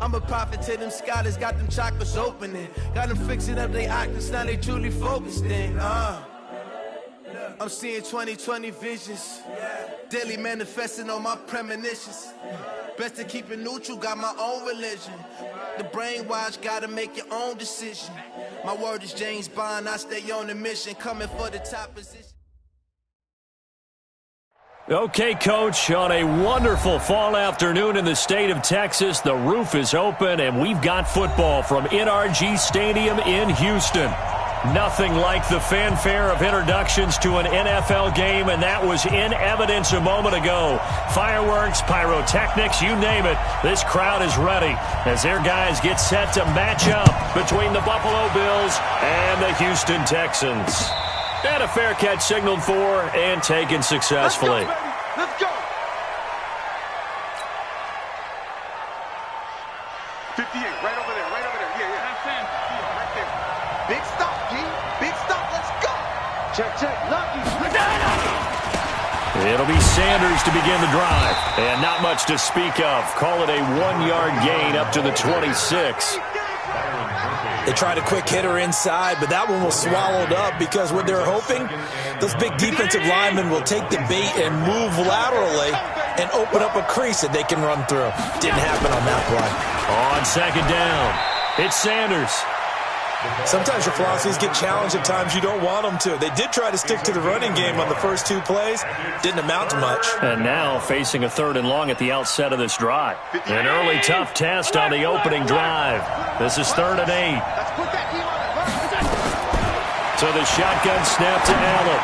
I'm a prophet to them scholars, got them chakras opening. Got them fixing up they octaves, now they truly focused in. I'm seeing 2020 visions. Daily manifesting on my premonitions. Best to keep it neutral, got my own religion. The brainwash, gotta make your own decision. My word is James Bond, I stay on the mission, coming for the top position. Okay, Coach, on a wonderful fall afternoon in the state of Texas, the roof is open, and we've got football from NRG Stadium in Houston. Nothing like the fanfare of introductions to an NFL game, and that was in evidence a moment ago. Fireworks, pyrotechnics, you name it. This crowd is ready as their guys get set to match up between the Buffalo Bills and the Houston Texans. And a fair catch signaled for and taken successfully. Let's go. 58, right over there, right over there. Yeah. Right there. Big stop, G. Big stop. Let's go. Check. Lucky. It'll be Sanders to begin the drive. And not much to speak of. Call it a 1-yard gain up to the 26. They tried a quick hitter inside, but that one was swallowed up because what they're hoping, those big defensive linemen will take the bait and move laterally and open up a crease that they can run through. Didn't happen on that play. On second down, it's Sanders. Sometimes your philosophies get challenged at times you don't want them to. They did try to stick to the running game on the first 2 plays. Didn't amount to much. And now facing a 3rd and long at the outset of this drive. An early tough test on the opening drive. This is 3rd and 8. So the shotgun snap to Allen.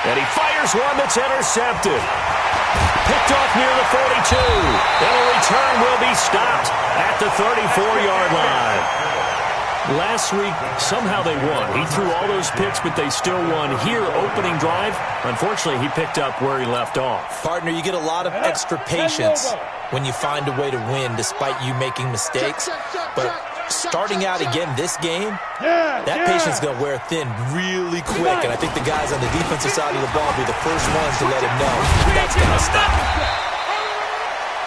And he fires one that's intercepted. Picked off near the 42. And a return will be stopped at the 34-yard line. Last week, somehow they won. He threw all those picks, but they still won. Here, opening drive, unfortunately, he picked up where he left off. Partner, you get a lot of extra patience when you find a way to win despite you making mistakes. But starting out again this game, that patience is going to wear thin really quick. And I think the guys on the defensive side of the ball will be the first ones to let him know that's going to stop.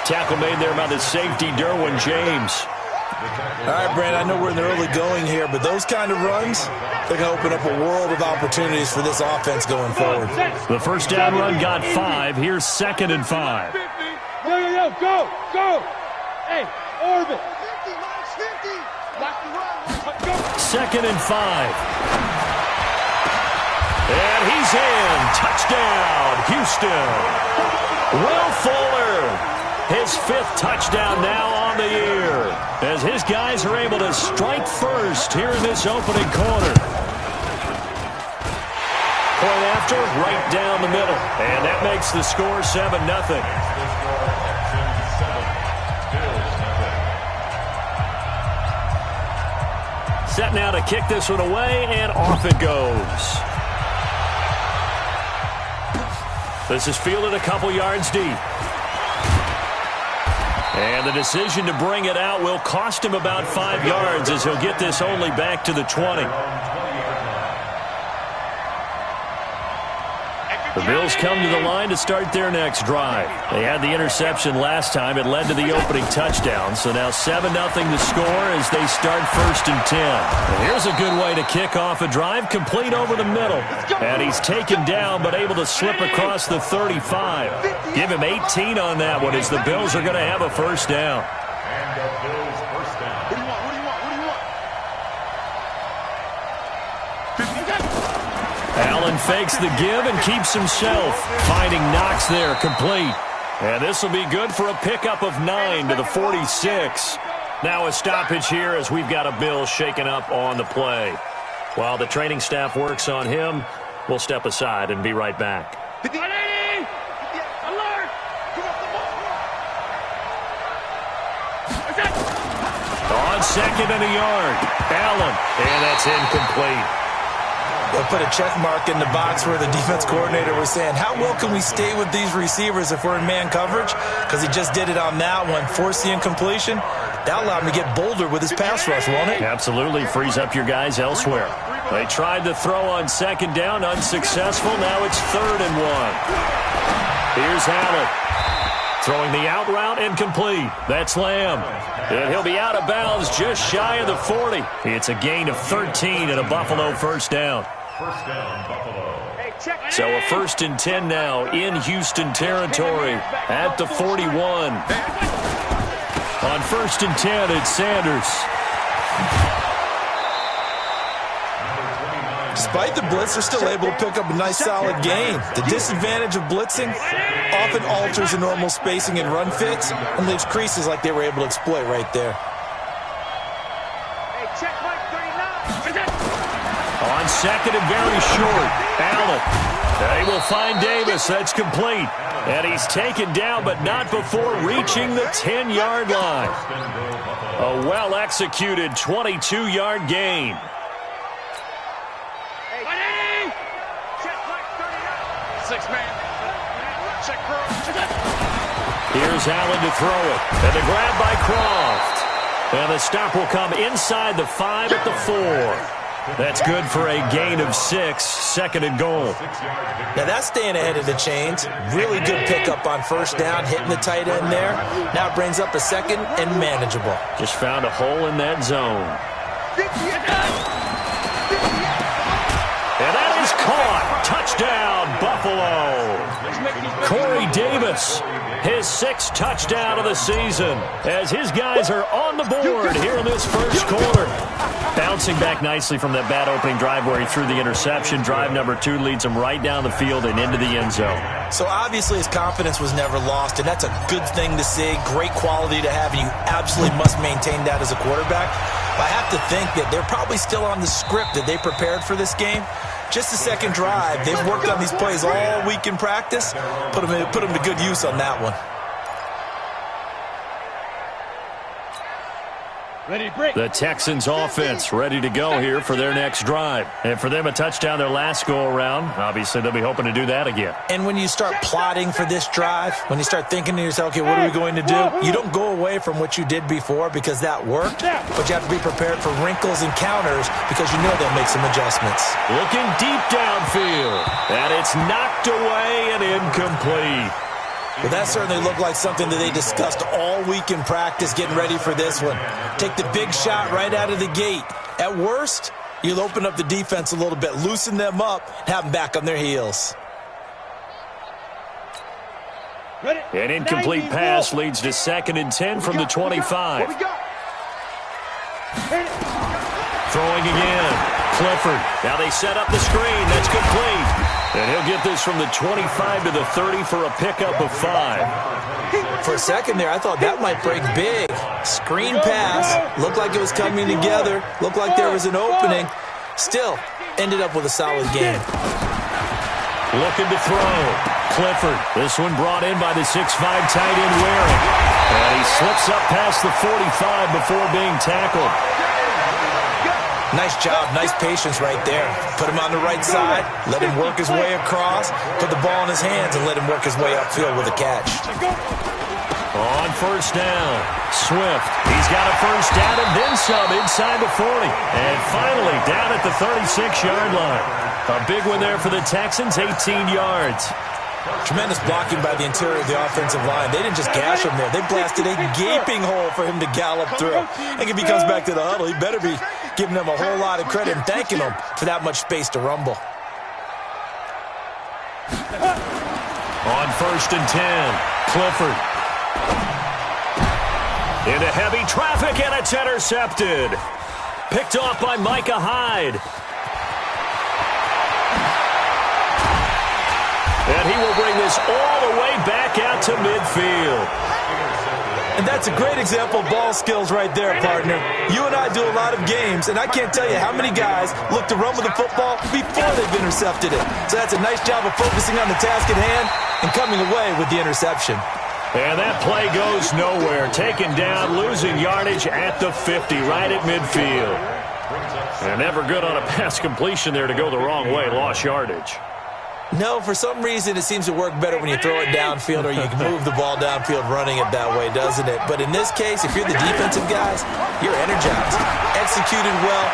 Tackle made there by the safety, Derwin James. All right, Brandon, I know we're in the early going here, but those kind of runs, they're going to open up a world of opportunities for this offense going forward. The first down run got 5. Here's 2nd and 5. Go. Hey, orbit. 50. 2nd and 5. And he's in. Touchdown, Houston. Will Fuller. His 5th touchdown now on the year as his guys are able to strike first here in this opening quarter. Point after, right down the middle. And that makes the score 7-0. Set now to kick this one away, and off it goes. This is fielded a couple yards deep. And the decision to bring it out will cost him about 5 yards as he'll get this only back to the 20. The Bills come to the line to start their next drive. They had the interception last time. It led to the opening touchdown. So now 7-0 the score as they start 1st and 10. And here's a good way to kick off a drive, complete over the middle. And he's taken down but able to slip across the 35. Give him 18 on that one as the Bills are going to have a first down. Allen fakes the give and keeps himself. Finding Knox there, complete. And this will be good for a pickup of 9 to the 46. Now a stoppage here as we've got a Bill shaken up on the play. While the training staff works on him, we'll step aside and be right back. On 2nd and a yard, Allen, and that's incomplete. They'll put a check mark in the box where the defense coordinator was saying, how well can we stay with these receivers if we're in man coverage? Because he just did it on that one, forced the incompletion. That allowed him to get bolder with his pass rush, won't it? Absolutely, frees up your guys elsewhere. They tried to throw on 2nd down, unsuccessful. Now it's 3rd and 1. Here's Allen. Throwing the out route incomplete. That's Lamb. And he'll be out of bounds just shy of the 40. It's a gain of 13 and a Buffalo first down. First down, Buffalo. So a 1st and 10 now in Houston territory at the 41. On 1st and 10, it's Sanders. Despite the blitz, they're still able to pick up a nice solid gain. The disadvantage of blitzing often alters the normal spacing and run fits and leaves creases like they were able to exploit right there. On 2nd and very short, Allen. They will find Davis. That's complete. And he's taken down, but not before reaching the 10-yard line. A well-executed 22-yard gain. Here's Allen to throw it. And the grab by Croft. And the stop will come inside the 5 at the 4. That's good for a gain of 6, 2nd and goal. Now that's staying ahead of the chains. Really good pickup on 1st down, hitting the tight end there. Now it brings up a 2nd and manageable. Just found a hole in that zone. And that is caught. Touchdown, Buffalo. Corey Davis, his 6th touchdown of the season, as his guys are on the board here in this first quarter. Bouncing back nicely from that bad opening drive where he threw the interception. Drive number 2 leads him right down the field and into the end zone. So obviously his confidence was never lost, and that's a good thing to see. Great quality to have, and you absolutely must maintain that as a quarterback. I have to think that they're probably still on the script that they prepared for this game. Just the 2nd drive. They've worked on these plays all week in practice. Put them to good use on that one. The Texans offense ready to go here for their next drive. And for them, a touchdown their last go-around. Obviously, they'll be hoping to do that again. And when you start plotting for this drive, when you start thinking to yourself, okay, what are we going to do? You don't go away from what you did before because that worked, but you have to be prepared for wrinkles and counters because you know they'll make some adjustments. Looking deep downfield, and it's knocked away and incomplete. Well, that certainly looked like something that they discussed all week in practice getting ready for this one. Take the big shot right out of the gate. At worst, you'll open up the defense a little bit, loosen them up, and have them back on their heels. An incomplete pass leads to 2nd and 10 from the 25. Throwing again. Clifford. Now they set up the screen. That's complete. And he'll get this from the 25 to the 30 for a pickup of 5. For a second there, I thought that might break big. Screen pass. Looked like it was coming together. Looked like there was an opening. Still, ended up with a solid game. Looking to throw. Clifford. This one brought in by the 6'5" tight end Waring. And he slips up past the 45 before being tackled. Nice job, nice patience right there. Put him on the right side, let him work his way across, put the ball in his hands, and let him work his way upfield with a catch. On 1st down, Swift. He's got a 1st down and then some inside the 40. And finally down at the 36-yard line. A big one there for the Texans, 18 yards. Tremendous blocking by the interior of the offensive line. They didn't just gash him there. They blasted a gaping hole for him to gallop through. I think if he comes back to the huddle, he better be giving them a whole lot of credit and thanking them for that much space to rumble. On 1st and 10, Clifford. Into heavy traffic, and it's intercepted. Picked off by Micah Hyde. And he will bring this all the way back out to midfield. And that's a great example of ball skills right there, partner. You and I do a lot of games, and I can't tell you how many guys look to run with the football before they've intercepted it. So that's a nice job of focusing on the task at hand and coming away with the interception. And that play goes nowhere. Taken down, losing yardage at the 50, right at midfield. And never good on a pass completion there to go the wrong way. Lost yardage. No, for some reason it seems to work better when you throw it downfield or you can move the ball downfield running it that way, doesn't it? But in this case, if you're the defensive guys, you're energized, executed well,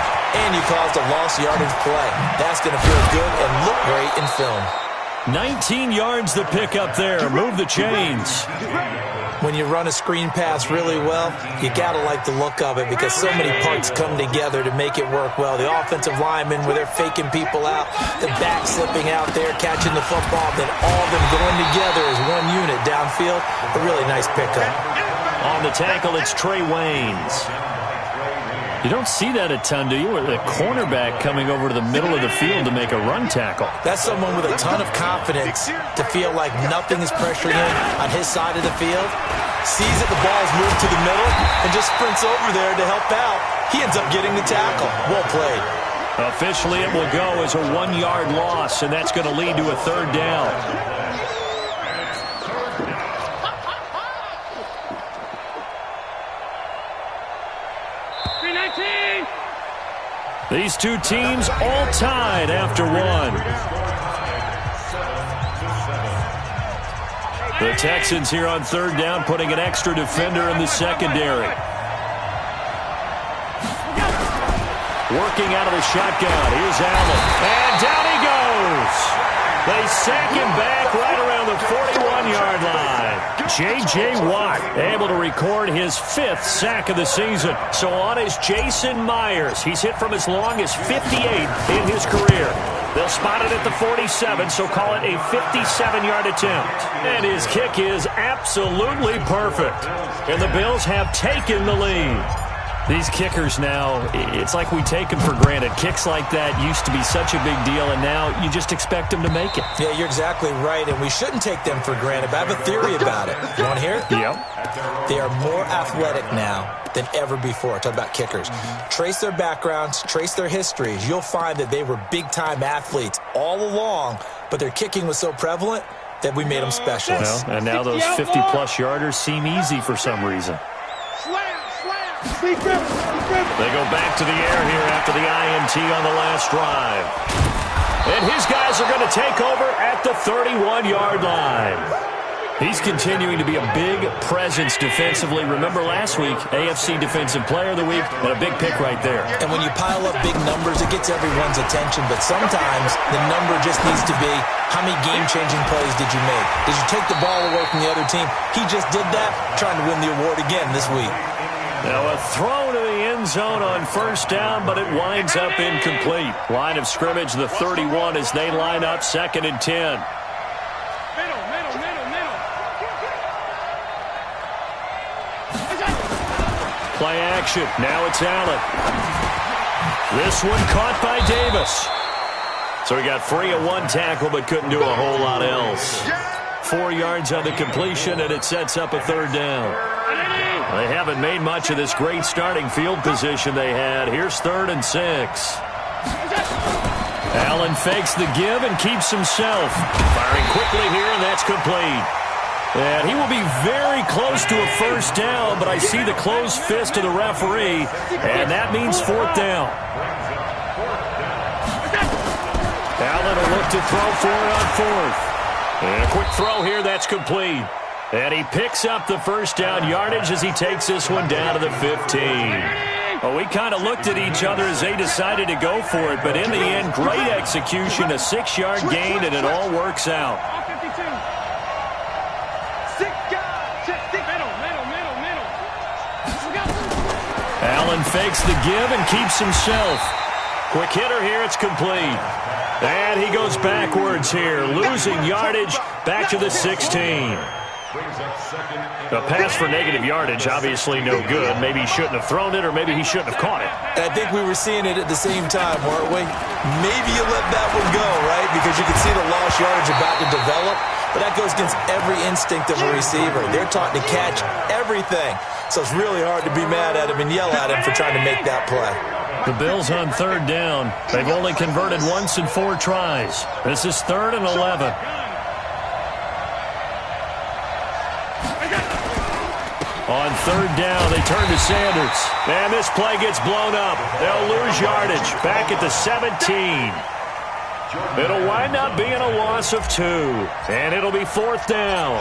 and you caused a lost yardage play. That's going to feel good and look great in film. 19 yards to pick up there. Move the chains. When you run a screen pass really well, you got to like the look of it because so many parts come together to make it work well. The offensive linemen, where they're faking people out, the back slipping out there, catching the football, then all of them going together as one unit downfield. A really nice pickup. On the tackle, it's Trey Waynes. You don't see that a ton, do you? With a cornerback coming over to the middle of the field to make a run tackle. That's someone with a ton of confidence to feel like nothing is pressuring him on his side of the field. Sees that the ball's moved to the middle and just sprints over there to help out. He ends up getting the tackle. Well played. Officially, it will go as a 1-yard loss, and that's going to lead to a third down. These two teams all tied after one. The Texans here on third down, putting an extra defender in the secondary. Working out of the shotgun. Here's Allen. And down he goes. They sack him back right around the 41-yard line. J.J. Watt able to record his 5th sack of the season. So on is Jason Myers. He's hit from as long as 58 in his career. They'll spot it at the 47, so call it a 57-yard attempt. And his kick is absolutely perfect. And the Bills have taken the lead. These kickers now, it's like we take them for granted. Kicks like that used to be such a big deal, and now you just expect them to make it. Yeah, you're exactly right, and we shouldn't take them for granted, but I have a theory about it. You want to hear it? Yep. They are more athletic now than ever before. Talk about kickers. Trace their backgrounds, trace their histories. You'll find that they were big-time athletes all along, but their kicking was so prevalent that we made them specialists. Well, and now those 50-plus yarders seem easy for some reason. They go back to the air here after the INT on the last drive. And his guys are going to take over at the 31-yard line. He's continuing to be a big presence defensively. Remember last week, AFC Defensive Player of the Week, and a big pick right there. And when you pile up big numbers, it gets everyone's attention. But sometimes the number just needs to be, how many game-changing plays did you make? Did you take the ball away from the other team? He just did that, trying to win the award again this week. Now a throw to the end zone on first down, but it winds up incomplete. Line of scrimmage, the 31, as they line up 2nd and 10. Play action. Now it's Allen. This one caught by Davis. So he got free of one tackle, but couldn't do a whole lot else. 4 yards on the completion, and it sets up a third down. They haven't made much of this great starting field position they had. Here's 3rd and 6. Allen fakes the give and keeps himself. Firing quickly here, and that's complete. And he will be very close to a first down, but I see the closed fist of the referee, and that means 4th down. Allen will look to throw for it on 4th. And a quick throw here, that's complete. And he picks up the first down yardage as he takes this one down to the 15. Well, we kind of looked at each other as they decided to go for it, but in the end, great execution, a 6-yard gain, and it all works out. Allen fakes the give and keeps himself. Quick hitter here, it's complete. And he goes backwards here, losing yardage back to the 16. A pass for negative yardage, obviously no good. Maybe he shouldn't have thrown it, or maybe he shouldn't have caught it. And I think we were seeing it at the same time, weren't we? Maybe you let that one go, right? Because you can see the lost yardage about to develop. But that goes against every instinct of a receiver. They're taught to catch everything. So it's really hard to be mad at him and yell at him for trying to make that play. The Bills on 3rd down. They've only converted once in 4 tries. This is 3rd and 11. On 3rd down, they turn to Sanders. And this play gets blown up. They'll lose yardage back at the 17. It'll wind up being a loss of 2. And it'll be 4th down.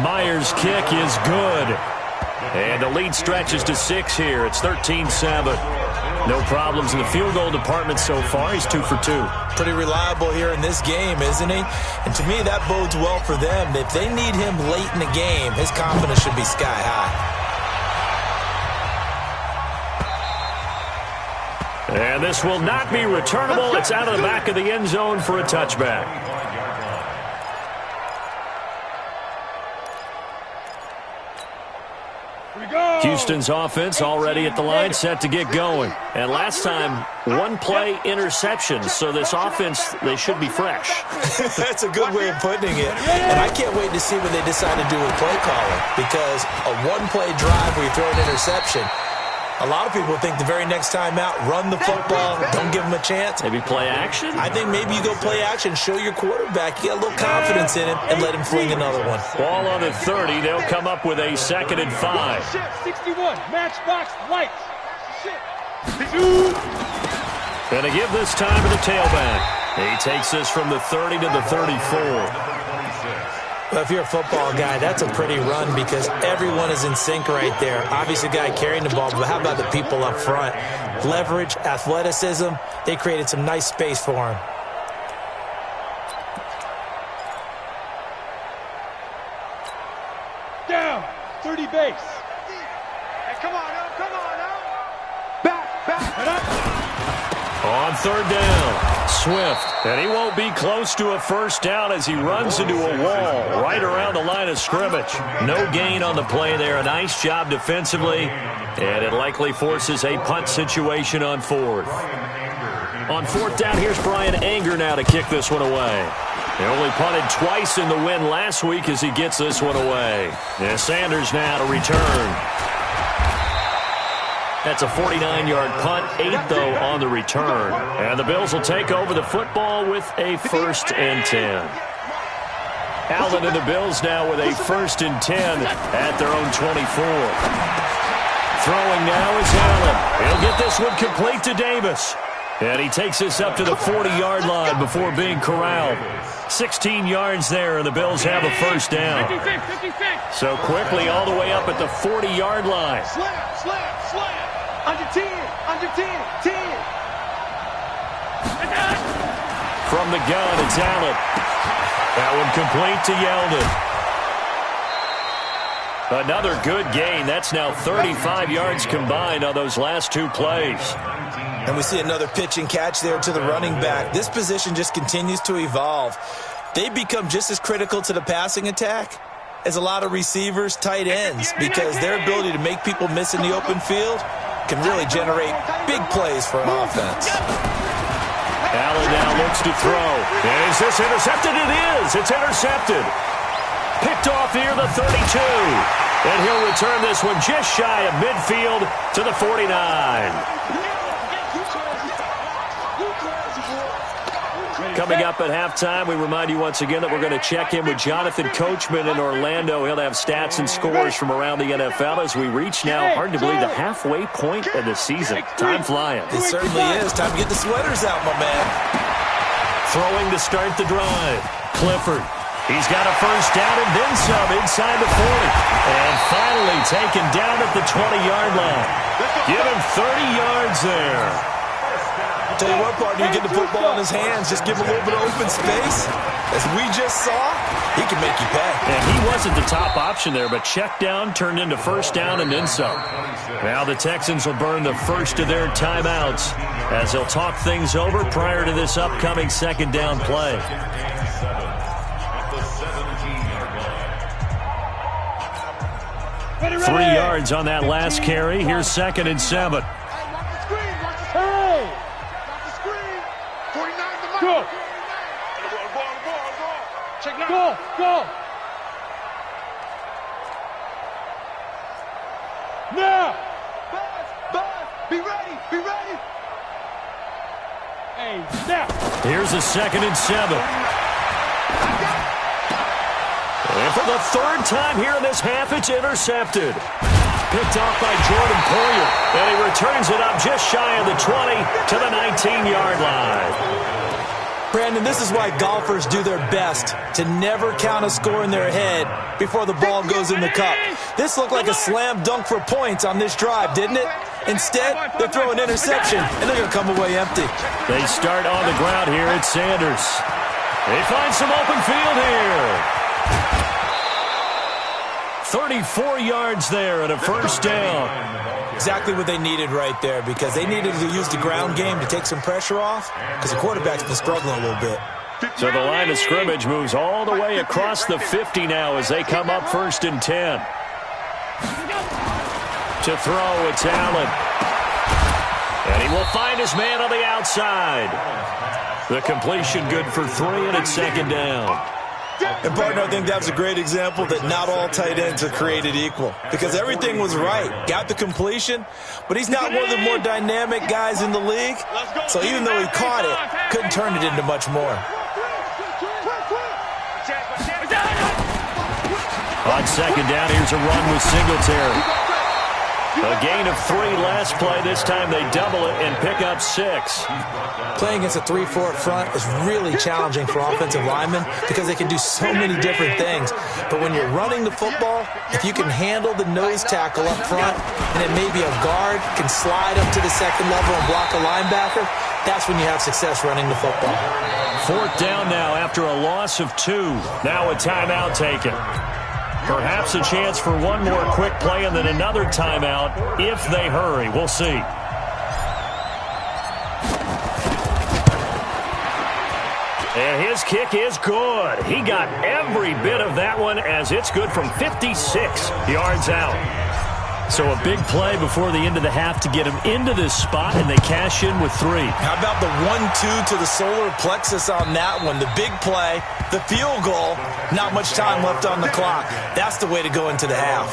Myers' kick is good. And the lead stretches to 6 here. It's 13-7. No problems in the field goal department so far. He's 2 for 2. Pretty reliable here in this game, isn't he? And to me, that bodes well for them. If they need him late in the game, his confidence should be sky high. And this will not be returnable. It's out of the back of the end zone for a touchback. Houston's offense already at the line, set to get going. And last time, one-play interception. So this offense, they should be fresh. That's a good way of putting it. And I can't wait to see what they decide to do with play calling. Because a one-play drive where you throw an interception, a lot of people think the very next time out, run the football, don't give him a chance. Maybe play action? I think maybe you go play action, show your quarterback, you get a little confidence in him, and let him fling another one. Ball on the 30. They'll come up with a 2nd and 5. 61, matchbox lights. Going to give this time to the tailback. He takes this from the 30 to the 34. Well, if you're a football guy, that's a pretty run because everyone is in sync right there. Obviously, the guy carrying the ball, but how about the people up front? Leverage, athleticism, they created some nice space for him. Down, 30 base. Hey, come on now. Back. And up. On 3rd down, Swift. And he won't be close to a first down as he runs into a wall right around the line of scrimmage. No gain on the play there. A nice job defensively. And it likely forces a punt situation on 4th. On 4th down, here's Brian Anger now to kick this one away. He only punted twice in the win last week as he gets this one away. And Sanders now to return. That's a 49-yard punt, 8 though on the return. And the Bills will take over the football with a 1st and 10. Allen and the Bills now with a 1st and 10 at their own 24. Throwing now is Allen. He'll get this one complete to Davis. And he takes this up to the 40-yard line before being corralled. 16 yards there, and the Bills have a 1st down. 56. So quickly all the way up at the 40-yard line. Slam. Under 10. 10. From the gun, it's Allen. That one complete to Yeldon. Another good gain. That's now 35 yards combined on those last 2 plays. And we see another pitch and catch there to the running back. This position just continues to evolve. They become just as critical to the passing attack as a lot of receivers, tight ends, because their ability to make people miss in the open field can really generate big plays for an offense. Allen now looks to throw. Is this intercepted? It is. It's intercepted. Picked off near the 32. And he'll return this one just shy of midfield to the 49. Coming up at halftime, we remind you once again that we're going to check in with Jonathan Coachman in Orlando. He'll have stats and scores from around the NFL as we reach now, hard to believe, the halfway point of the season. Time flying. It certainly is. Time to get the sweaters out, my man. Throwing to start the drive. Clifford. He's got a 1st down and then some inside the 40. And finally taken down at the 20-yard line. Give him 30 yards there. Tell you what, partner, you get the football in his hands, just give him a little bit of open space. As we just saw, he can make you pay. And he wasn't the top option there, but check down turned into 1st down and then some. Now the Texans will burn the first of their timeouts as they'll talk things over prior to this upcoming 2nd down play. Ready. 3 yards on that last carry. Here's 2nd and 7. Hey! Go! Check now. Go! Now! Buzz! Be ready! Hey, snap! Here's a 2nd and 7. And for the 3rd time here in this half, it's intercepted. Picked off by Jordan Poyer. And he returns it up just shy of the 20 to the 19-yard line. Brandon, this is why golfers do their best to never count a score in their head before the ball goes in the cup. This looked like a slam dunk for points on this drive, didn't it? Instead, they throw an interception, and they're going to come away empty. They start on the ground here at Sanders. They find some open field here. 34 yards there and a first down. Exactly what they needed right there, because they needed to use the ground game to take some pressure off, because the quarterback's been struggling a little bit. So the line of scrimmage moves all the way across the 50 now as they come up 1st and 10. To throw, it's Allen. And he will find his man on the outside. The completion good for 3, and it's 2nd down. And, partner, I think that was a great example that not all tight ends are created equal, because everything was right. Got the completion, but he's not one of the more dynamic guys in the league. So even though he caught it, couldn't turn it into much more. On 2nd down, here's a run with Singletary. A gain of 3 last play. This time they double it and pick up 6. Playing against a 3-4 front is really challenging for offensive linemen because they can do so many different things. But when you're running the football, if you can handle the nose tackle up front, and then maybe a guard can slide up to the 2nd level and block a linebacker, that's when you have success running the football. 4th down now after a loss of 2. Now a timeout taken. Perhaps a chance for one more quick play and then another timeout if they hurry. We'll see. And his kick is good. He got every bit of that one as it's good from 56 yards out. So a big play before the end of the half to get him into this spot, and they cash in with 3. How about the 1-2 to the solar plexus on that one? The big play, the field goal, not much time left on the clock. That's the way to go into the half.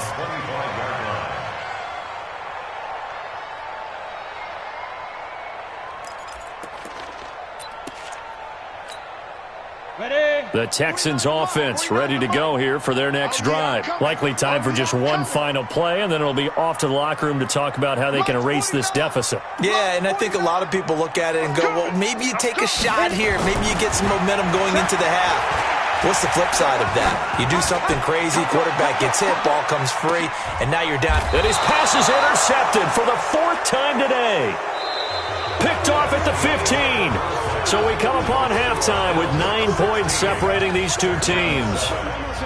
The Texans offense ready to go here for their next drive. Likely time for just one final play, and then it'll be off to the locker room to talk about how they can erase this deficit. Yeah, and I think a lot of people look at it and go, well, maybe you take a shot here. Maybe you get some momentum going into the half. What's the flip side of that? You do something crazy, quarterback gets hit, ball comes free, and now you're down. And his pass is intercepted for the 4th time today. Picked off at the 15. So we come upon halftime with 9 points separating these two teams.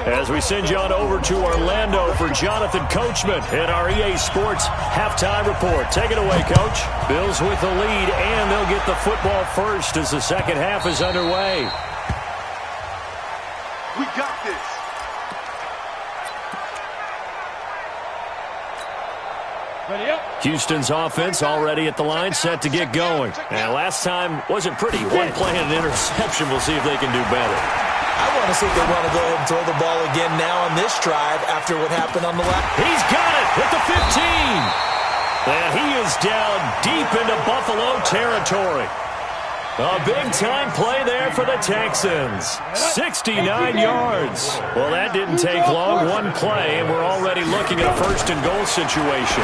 As we send you on over to Orlando for Jonathan Coachman in our EA Sports Halftime Report. Take it away, Coach. Bills with the lead, and they'll get the football first as the second half is underway. We got this. Houston's offense already at the line, set to get going. And last time wasn't pretty. One play and an interception. We'll see if they can do better. I want to see if they want to go ahead and throw the ball again now on this drive after what happened on the last. He's got it at the 15. And he is down deep into Buffalo territory. A big-time play there for the Texans. 69 yards. Well, that didn't take long. One play, and we're already looking at a 1st and goal situation.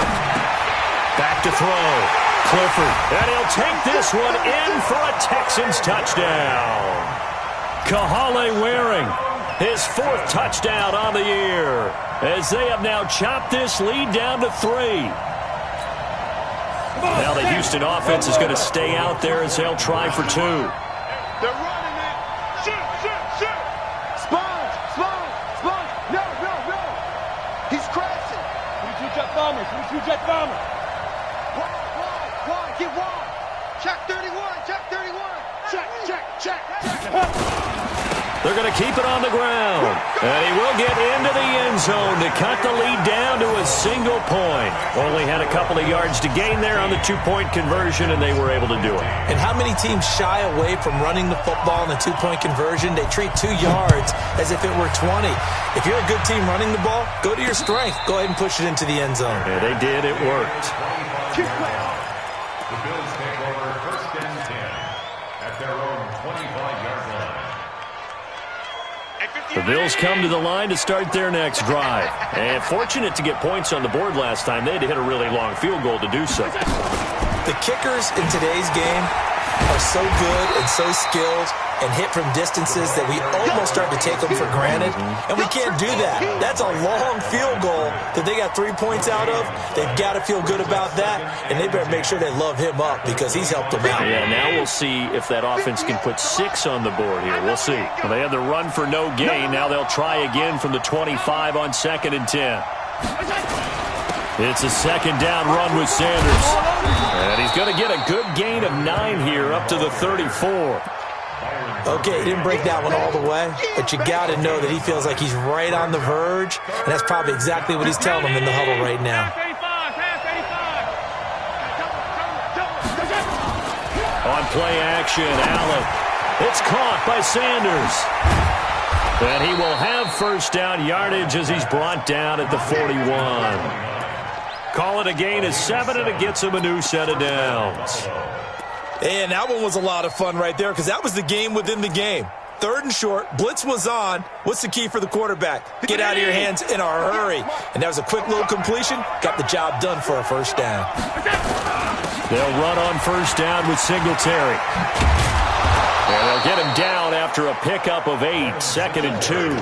Back to throw. Clifford. And he'll take this one in for a Texans touchdown. Kahale Waring, his 4th touchdown on the year, as they have now chopped this lead down to 3. Now the Houston offense is going to stay out there as they'll try for 2. They're running it. Shoot. Sponge. No. He's crashing. 3-2 jet bomber. 3-2 jet bomber. Why? Get wide. Check 31. Check. They're going to keep it on the ground. And he will get into the end zone to cut the lead down to a single point. Only had a couple of yards to gain there on the 2-point conversion, and they were able to do it. And how many teams shy away from running the football in a 2-point conversion? They treat 2 yards as if it were 20. If you're a good team running the ball, go to your strength. Go ahead and push it into the end zone. Yeah, they did. It worked. Keep playing. The Bills take over 1st and 10 at their own 25-yard line. The Bills come to the line to start their next drive. And fortunate to get points on the board last time. They had to hit a really long field goal to do so. The kickers in today's game are so good and so skilled and hit from distances that we almost start to take them for granted, and we can't do that. That's a long field goal that they got 3 points out of. They've got to feel good about that, and they better make sure they love him up because he's helped them out. Yeah, now we'll see if that offense can put 6 on the board here. We'll see. Well, they had the run for no gain. Now they'll try again from the 25 on 2nd and 10. It's a second down run with Sanders. And he's going to get a good gain of 9 here up to the 34. Okay, he didn't break that one all the way, but you got to know that he feels like he's right on the verge, and that's probably exactly what he's telling them in the huddle right now. On play action, Allen. It's caught by Sanders. And he will have first down yardage as he's brought down at the 41. Call it a gain of 7, and it gets him a new set of downs. And that one was a lot of fun right there because that was the game within the game. 3rd and short, blitz was on. What's the key for the quarterback? Get out of your hands in a hurry. And that was a quick little completion. Got the job done for a first down. They'll run on first down with Singletary. And they'll get him down after a pickup of 8, 2nd and 2.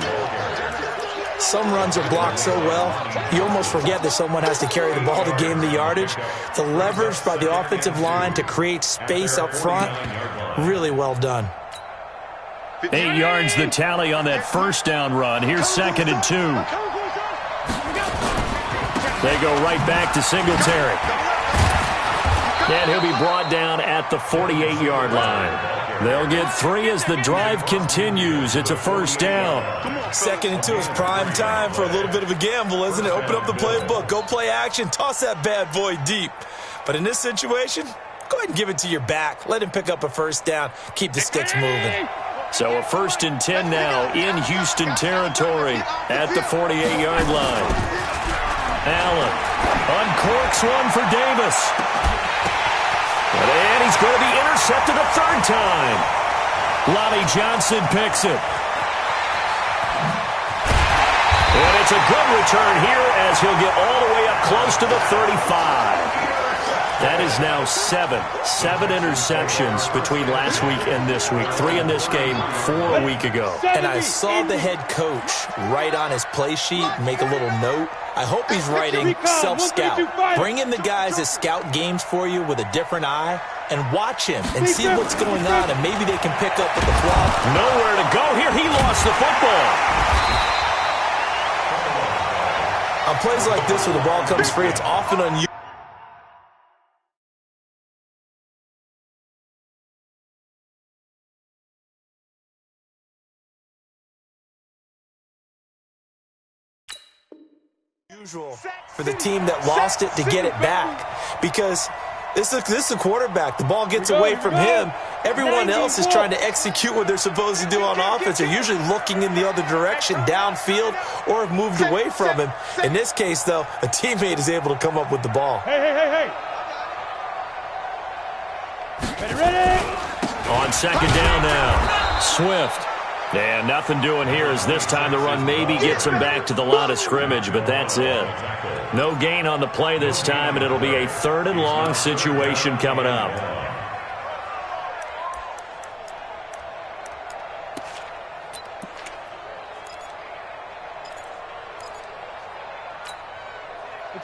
Some runs are blocked so well, you almost forget that someone has to carry the ball to gain the yardage. The leverage by the offensive line to create space up front, really well done. 8 yards the tally on that first down run. Here's 2nd and 2. They go right back to Singletary. And he'll be brought down at the 48-yard line. They'll get 3 as the drive continues. It's a first down. 2nd and 2 is prime time for a little bit of a gamble, isn't it? Open up the playbook, go play action, toss that bad boy deep. But in this situation, go ahead and give it to your back. Let him pick up a first down. Keep the sticks moving. So a 1st and 10 now in Houston territory at the 48-yard line. Allen uncorks one for Davis. And he's going to be intercepted a 3rd time. Lonnie Johnson picks it. And it's a good return here as he'll get all the way up close to the 35. That is now 7 interceptions between last week and this week. 3 in this game, 4 a week ago. And I saw the head coach write on his play sheet, make a little note. I hope he's writing self-scout. Bring in the guys that scout games for you with a different eye and watch him and see what's going on, and maybe they can pick up with the fly. Nowhere to go here. He lost the football. On plays like this where the ball comes free, it's often unusual. For the team that lost it to get it back, because this is a quarterback. The ball gets away from him. Everyone else is trying to execute what they're supposed to do on offense. They're usually looking in the other direction, downfield, or have moved away from him. In this case, though, a teammate is able to come up with the ball. Hey. Ready? On 2nd down now, Swift. And nothing doing here as this time the run maybe gets him back to the line of scrimmage, but that's it. No gain on the play this time, and it'll be a 3rd and long situation coming up.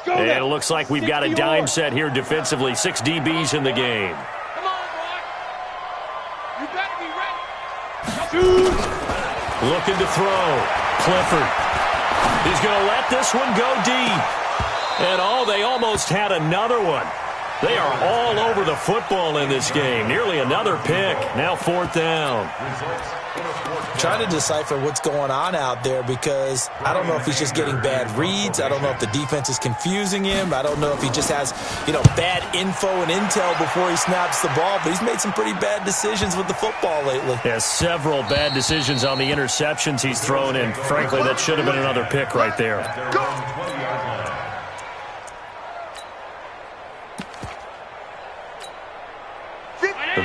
And it looks like we've got a dime set here defensively. 6 DBs in the game. Come on, boy. You better be ready. Shoot. Looking to throw. Clifford. He's going to let this one go deep. And they almost had another one. They are all over the football in this game. Nearly another pick. Now 4th down. Trying to decipher what's going on out there because I don't know if he's just getting bad reads. I don't know if the defense is confusing him. I don't know if he just has, bad info and intel before he snaps the ball. But he's made some pretty bad decisions with the football lately. Yeah, several bad decisions on the interceptions he's thrown in. Frankly, that should have been another pick right there.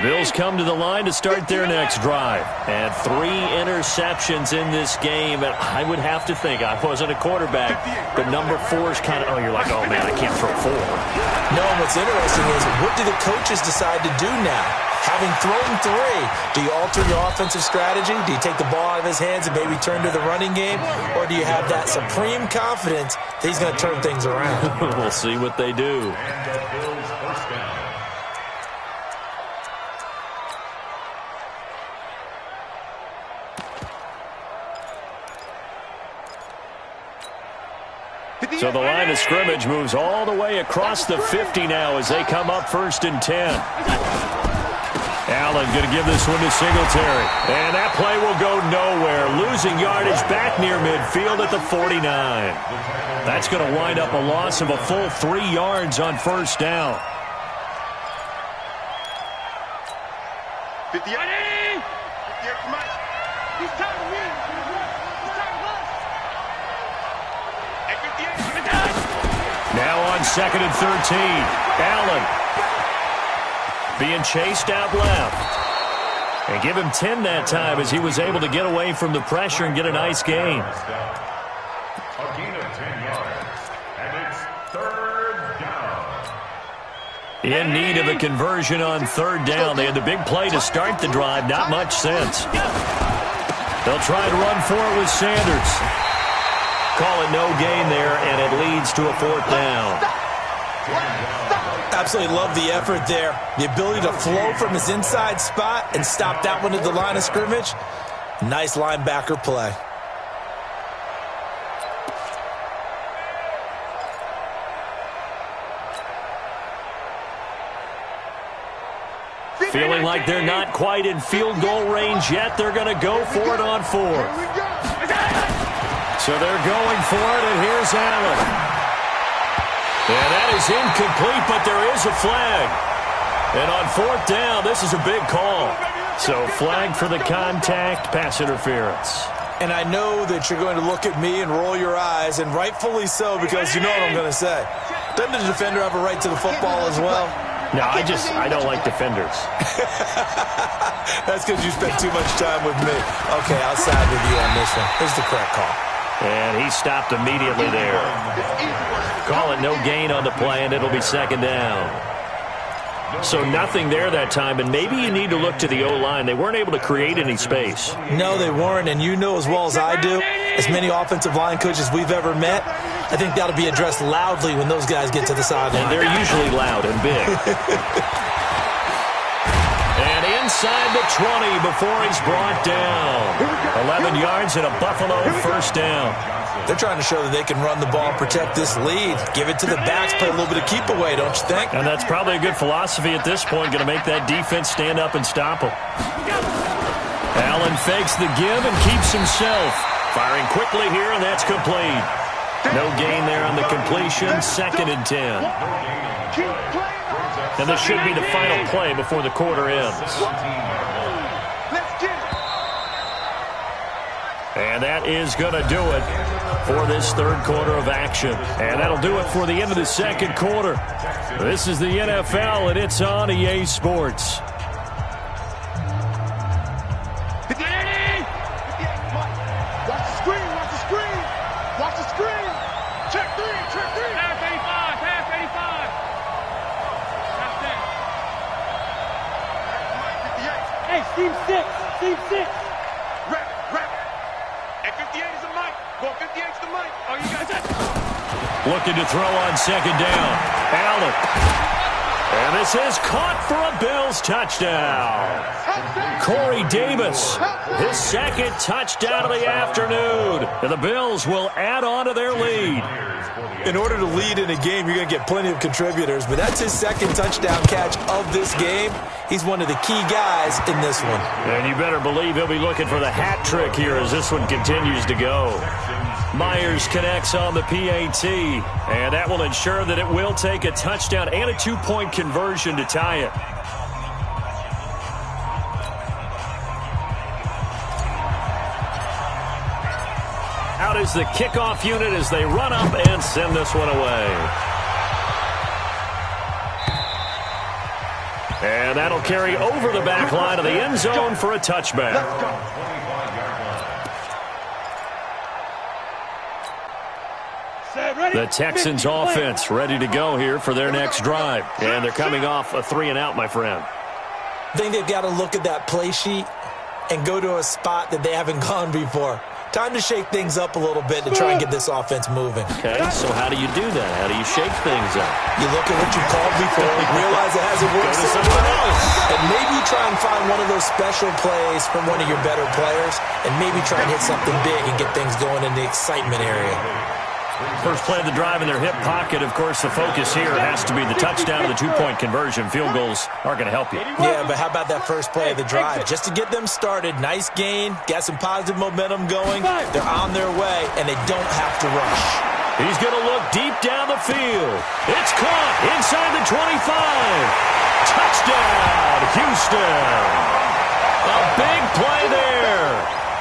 Bills come to the line to start their next drive. And 3 interceptions in this game. And I would have to think, I wasn't a quarterback, but number 4 is kind of, oh, you're like, oh, man, I can't throw 4. No, and what's interesting is, what do the coaches decide to do now? Having thrown 3, do you alter your offensive strategy? Do you take the ball out of his hands and maybe turn to the running game? Or do you have that supreme confidence that he's going to turn things around? We'll see what they do. And the Bills first down. So the line of scrimmage moves all the way across the 50 now as they come up 1st and 10. Allen going to give this one to Singletary. And that play will go nowhere. Losing yardage back near midfield at the 49. That's going to wind up a loss of a full 3 yards on 1st down. 58. 58, come on. He's tired of me. He's tired of us. At 58. Now on 2nd and 13. Allen being chased out left. And give him 10 that time as he was able to get away from the pressure and get a nice gain. A gain of 10 yards. And it's 3rd down. In need of a conversion on 3rd down. They had the big play to start the drive. Not much sense. They'll try to run for it with Sanders. Call it no gain there, and it leads to a 4th down. Absolutely love the effort there. The ability to flow from his inside spot and stop that one at the line of scrimmage. Nice linebacker play. Feeling like they're not quite in field goal range yet. They're going to go for it on 4th. So they're going for it, and here's Allen. And that is incomplete, but there is a flag. And on 4th down, this is a big call. So flag for the contact, pass interference. And I know that you're going to look at me and roll your eyes, and rightfully so, because you know what I'm going to say. Doesn't the defender have a right to the football as well? No, I don't like defenders. That's because you spent too much time with me. Okay, I'll side with you on this one. Here's the correct call. And he stopped immediately there. Call it no gain on the play, and it'll be 2nd down. So nothing there that time, and maybe you need to look to the O-line. They weren't able to create any space. No, they weren't, and you know as well as I do, as many offensive line coaches we've ever met, I think that'll be addressed loudly when those guys get to the sideline. And they're usually loud and big. And inside the 20 before he's brought down. 11 yards and a Buffalo 1st down. They're trying to show that they can run the ball, protect this lead. Give it to the backs, play a little bit of keep away, don't you think? And that's probably a good philosophy at this point, going to make that defense stand up and stop them. Allen fakes the give and keeps himself. Firing quickly here, and that's complete. No gain there on the completion, 2nd and 10. And this should be the final play before the quarter ends. And that is going to do it for this 3rd quarter of action. And that'll do it for the end of the 2nd quarter. This is the NFL, and it's on EA Sports. Watch the screen, watch the screen. Watch the screen. Check 3, check 3. Pass 85, pass 85. Pass 10. Hey, Steve 6. Rap. At 58 is the mic. Go 58 is the mic. Oh, you got that. Looking to throw on 2nd down. Allen. And this is caught for a Bills touchdown. Corey Davis, his 2nd touchdown of the afternoon. And the Bills will add on to their lead. In order to lead in a game, you're going to get plenty of contributors, but that's his 2nd touchdown catch of this game. He's one of the key guys in this one. And you better believe he'll be looking for the hat trick here as this one continues to go. Myers connects on the PAT, and that will ensure that it will take a touchdown and a 2-point conversion to tie it. Out is the kickoff unit as they run up and send this one away. And And that'll carry over the back line of the end zone for a touchback. Let's go. The Texans offense ready to go here for their next drive. And they're coming off a 3-and-out, my friend. I think they've got to look at that play sheet and go to a spot that they haven't gone before. Time to shake things up a little bit to try and get this offense moving. Okay, so how do you do that? How do you shake things up? You look at what you called before, realize it hasn't worked somewhere else, and maybe try and find one of those special plays from one of your better players, and maybe try and hit something big and get things going in the excitement area. First play of the drive in their hip pocket. Of course, the focus here has to be the touchdown and the two-point conversion. Field goals aren't going to help you. Yeah, but how about that first play of the drive? Just to get them started, nice gain, got some positive momentum going. They're on their way, and they don't have to rush. He's going to look deep down the field. It's caught inside the 25. Touchdown, Houston. A big play there.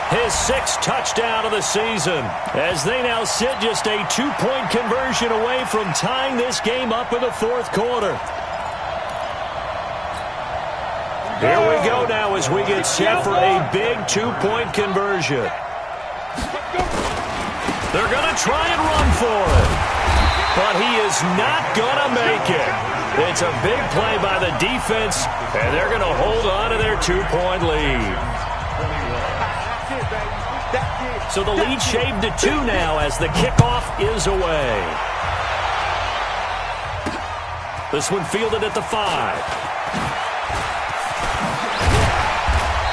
His 6th touchdown of the season, as they now sit just a 2-point conversion away from tying this game up in the 4th quarter. Here we go now as we get set for a big 2-point conversion. They're going to try and run for it, but he is not going to make it. It's a big play by the defense, and they're going to hold on to their 2-point lead. So the lead shaved to 2 now as the kickoff is away. This one fielded at the 5.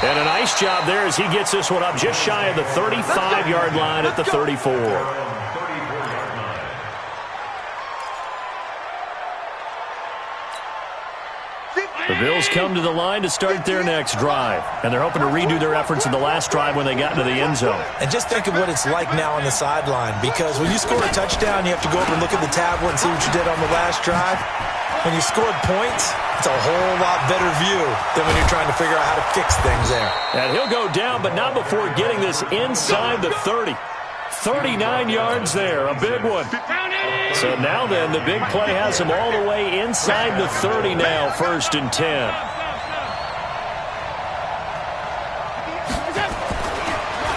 And a nice job there as he gets this one up just shy of the 35-yard line at the 34. The Bills come to the line to start their next drive, and they're hoping to redo their efforts in the last drive when they got into the end zone. And just think of what it's like now on the sideline, because when you score a touchdown, you have to go over and look at the tablet and see what you did on the last drive. When you scored points, it's a whole lot better view than when you're trying to figure out how to fix things there. And he'll go down, but not before getting this inside the 30. 39 yards there, a big one. So now then, the big play has him all the way inside the 30 now, 1st and 10.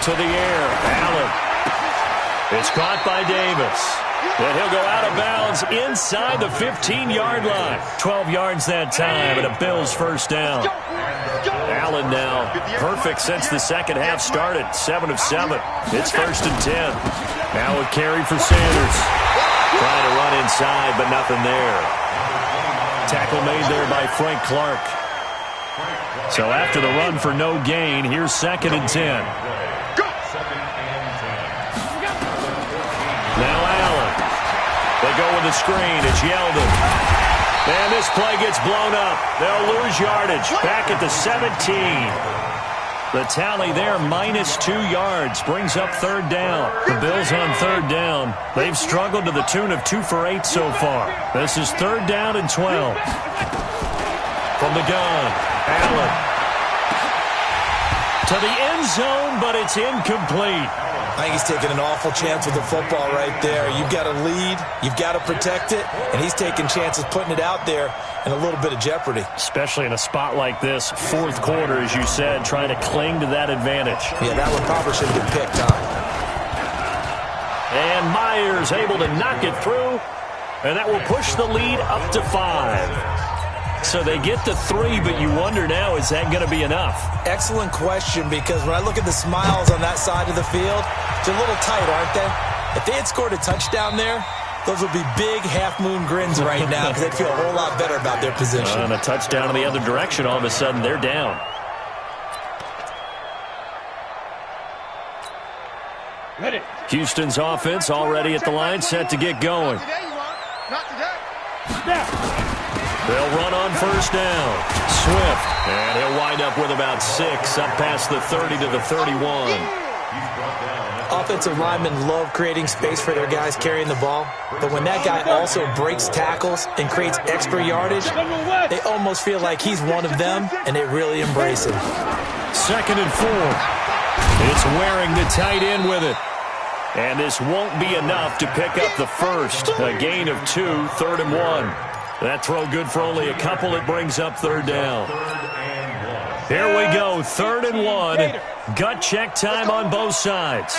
To the air, Allen. It's caught by Davis. And he'll go out of bounds inside the 15-yard line. 12 yards that time, and a Bills first down. Allen now perfect since the second half started. 7 of 7. It's 1st and 10. Now a carry for Sanders. Trying to run inside, but nothing there. Tackle made there by Frank Clark. So after the run for no gain, here's 2nd and 10. Now Allen. They go with the screen. It's Yeldon. And this play gets blown up. They'll lose yardage. Back at the 17. The tally there, -2 yards, brings up 3rd down. The Bills on 3rd down. They've struggled to the tune of 2 for 8 so far. This is 3rd down and 12. From the gun, Allen. To the end zone, but it's incomplete. I think he's taking an awful chance with the football right there. You've got to lead, you've got to protect it, and he's taking chances putting it out there in a little bit of jeopardy. Especially in a spot like this, 4th quarter, as you said, trying to cling to that advantage. Yeah, that one probably should have been picked, huh? And Myers able to knock it through, and that will push the lead up to 5. So they get to 3, but you wonder now, is that going to be enough? Excellent question, because when I look at the smiles on that side of the field, they're a little tight, aren't they? If they had scored a touchdown there, those would be big half-moon grins right now because they'd feel a whole lot better about their position. And a touchdown in the other direction, all of a sudden they're down. Ready. Houston's offense already at the line, set to get going. Not today. They'll run on 1st down. Swift, and he'll wind up with about 6, up past the 30 to the 31. Offensive linemen love creating space for their guys carrying the ball, but when that guy also breaks tackles and creates extra yardage, they almost feel like he's one of them, and they really embrace him. 2nd and 4. It's Waring the tight end with it. And this won't be enough to pick up the first. A gain of 2, 3rd and 1. That throw good for only a couple. It brings up third down. Here we go, 3rd and 1. Gut check time on both sides.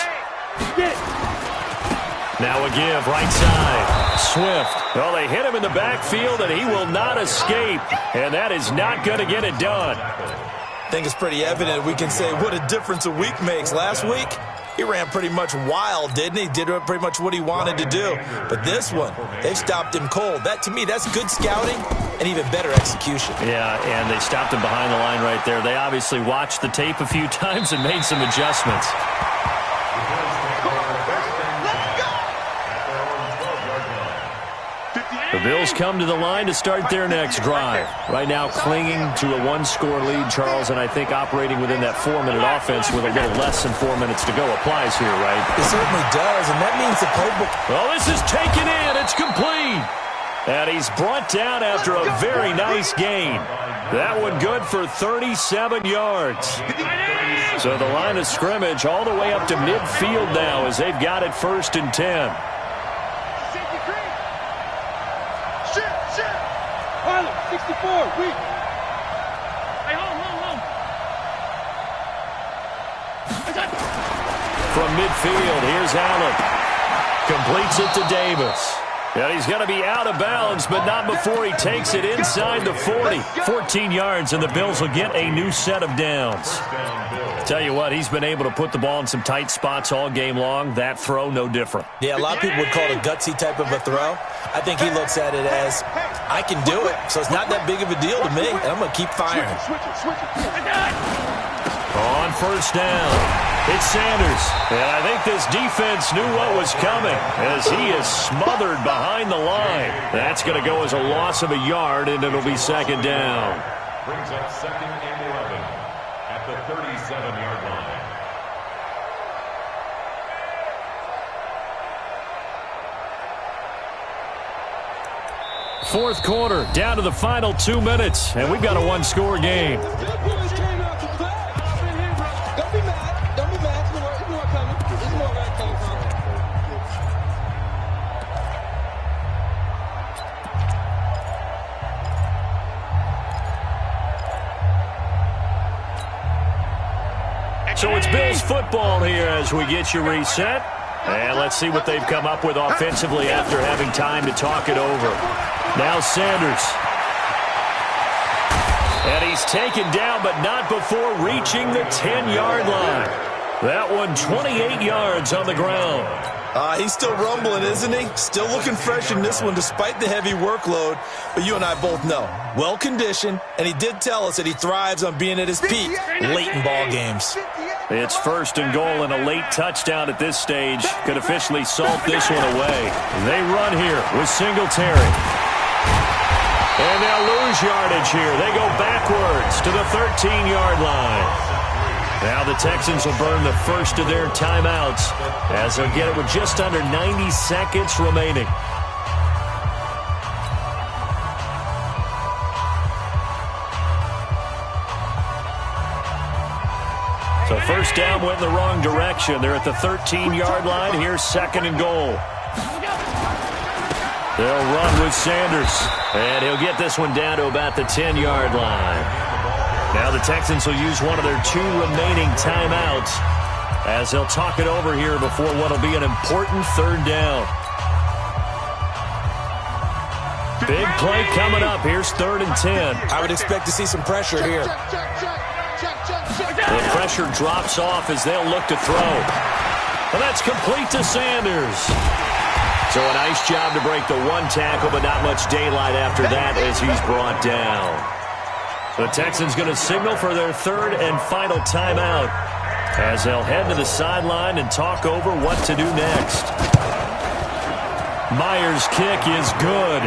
Now a give, right side. Swift. Well, they hit him in the backfield, and he will not escape. And that is not going to get it done. I think it's pretty evident we can say what a difference a week makes. Last week, he ran pretty much wild, didn't he? Did pretty much what he wanted to do. But this one, they've stopped him cold. That, to me, that's good scouting and even better execution. Yeah, and they stopped him behind the line right there. They obviously watched the tape a few times and made some adjustments. The Bills come to the line to start their next drive. Right now clinging to a 1-score lead, Charles, and I think operating within that 4-minute offense with a little less than 4 minutes to go applies here, right? It certainly does, and that means the playbook. Well, this is taken in. It's complete. And he's brought down after a very nice gain. That one good for 37 yards. So the line of scrimmage all the way up to midfield now as they've got it 1st and 10. Harlem, 64, weak. Hey, home. From midfield, here's Allen. Completes it to Davis. And he's going to be out of bounds, but not before he takes it inside the 40. 14 yards, and the Bills will get a new set of downs. Tell you what, he's been able to put the ball in some tight spots all game long. That throw, no different. Yeah, a lot of people would call it a gutsy type of a throw. I think he looks at it as, I can do it, so it's not that big of a deal to me, and I'm going to keep firing. On 1st down, it's Sanders. And I think this defense knew what was coming as he is smothered behind the line. That's going to go as a loss of a yard, and it'll be 2nd down. Brings up 2nd and 11 at the 37-yard line. Fourth quarter, down to the final 2 minutes, and we've got a 1-score game. So it's Bills football here as we get you reset. And let's see what they've come up with offensively after having time to talk it over. Now Sanders. And he's taken down, but not before reaching the 10-yard line. That one 28 yards on the ground. He's still rumbling, isn't he? Still looking fresh in this one despite the heavy workload. But you and I both know, well-conditioned, and he did tell us that he thrives on being at his peak late in ball games. It's 1st and goal, and a late touchdown at this stage could officially salt this one away. They run here with Singletary. And they'll lose yardage here. They go backwards to the 13-yard line. Now the Texans will burn the first of their timeouts as they'll get it with just under 90 seconds remaining. So 1st down went in the wrong direction. They're at the 13-yard line. Here's 2nd and goal. They'll run with Sanders. And he'll get this one down to about the 10-yard line. Now the Texans will use one of their 2 remaining timeouts as they'll talk it over here before what will be an important 3rd down. Big play coming up. Here's 3rd and 10. I would expect to see some pressure here. The pressure drops off as they'll look to throw. And that's complete to Sanders. So a nice job to break the 1 tackle, but not much daylight after that as he's brought down. The Texans going to signal for their 3rd and final timeout as they'll head to the sideline and talk over what to do next. Myers' kick is good,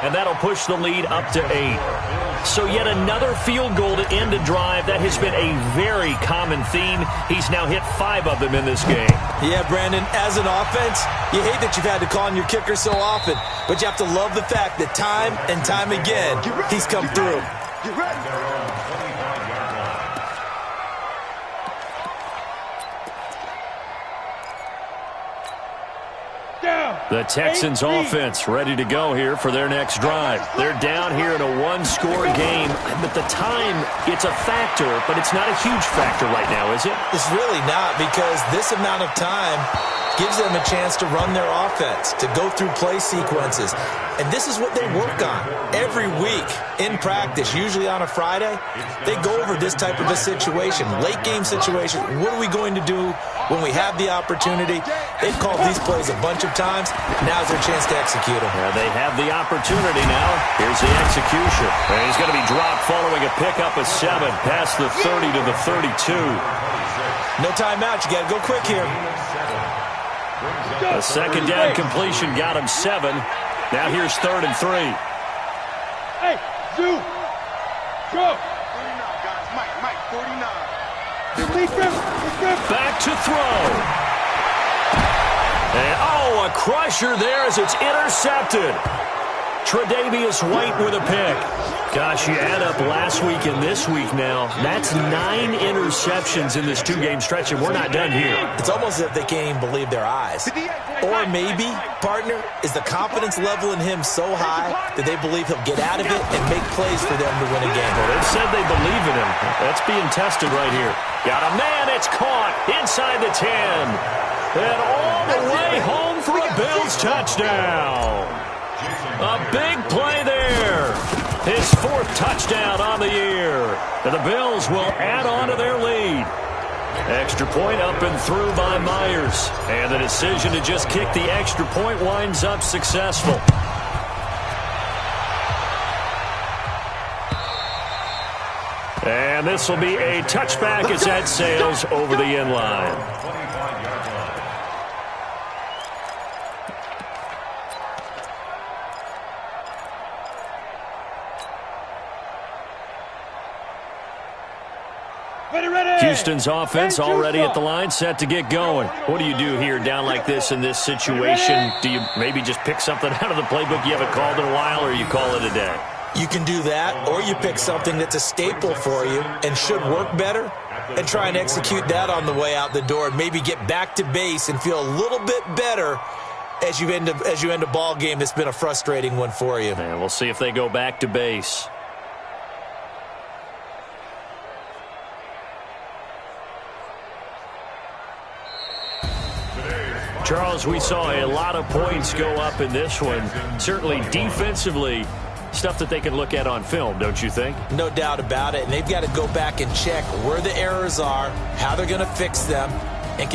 and that'll push the lead up to 8. So yet another field goal to end a drive. That has been a very common theme. He's now hit 5 of them in this game. Yeah, Brandon, as an offense, you hate that you've had to call on your kicker so often, but you have to love the fact that time and time again, he's come through. You ready? Down. The Texans offense ready to go here for their next drive. They're down here in a one-score game. At the time, it's a factor, but it's not a huge factor right now, is it? It's really not, because this amount of time gives them a chance to run their offense, to go through play sequences. And this is what they work on every week in practice, usually on a Friday. They go over this type of a situation, late game situation. What are we going to do when we have the opportunity? They've called these plays a bunch of times. Now's their chance to execute them. They have the opportunity now. Here's the execution. And he's going to be dropped following a pickup of 7 past the 30 to the 32. No timeout. You got to go quick here. A second down completion got him 7. Now here's 3rd and 3. Hey, Zoo. Go. 49, guys. Mike, 49. Back to throw. And, oh, a crusher there as it's intercepted. Tre'Davious White with a pick. Gosh, you add up last week and this week now. That's 9 interceptions in this 2-game stretch, and we're not done here. It's almost as if they can't even believe their eyes. Or maybe, partner, is the confidence level in him so high that they believe he'll get out of it and make plays for them to win a game. Well, they've said they believe in him. That's being tested right here. Got a man, it's caught inside the 10. And all the way home for a Bills touchdown. A big play there. His 4th touchdown on the year. And the Bills will add on to their lead. Extra point up and through by Myers. And the decision to just kick the extra point winds up successful. And this will be a touchback as that sails over the end line. Houston's offense already at the line, set to get going. What do you do here down like this in this situation? Do you maybe just pick something out of the playbook you haven't called in a while, or you call it a day? You can do that, or you pick something that's a staple for you and should work better and try and execute that on the way out the door and maybe get back to base and feel a little bit better as you end a ball game that's been a frustrating one for you. And we'll see if they go back to base. Charles, we saw a lot of points go up in this one. Certainly defensively, stuff that they can look at on film, don't you think? No doubt about it. And they've got to go back and check where the errors are, how they're going to fix them, and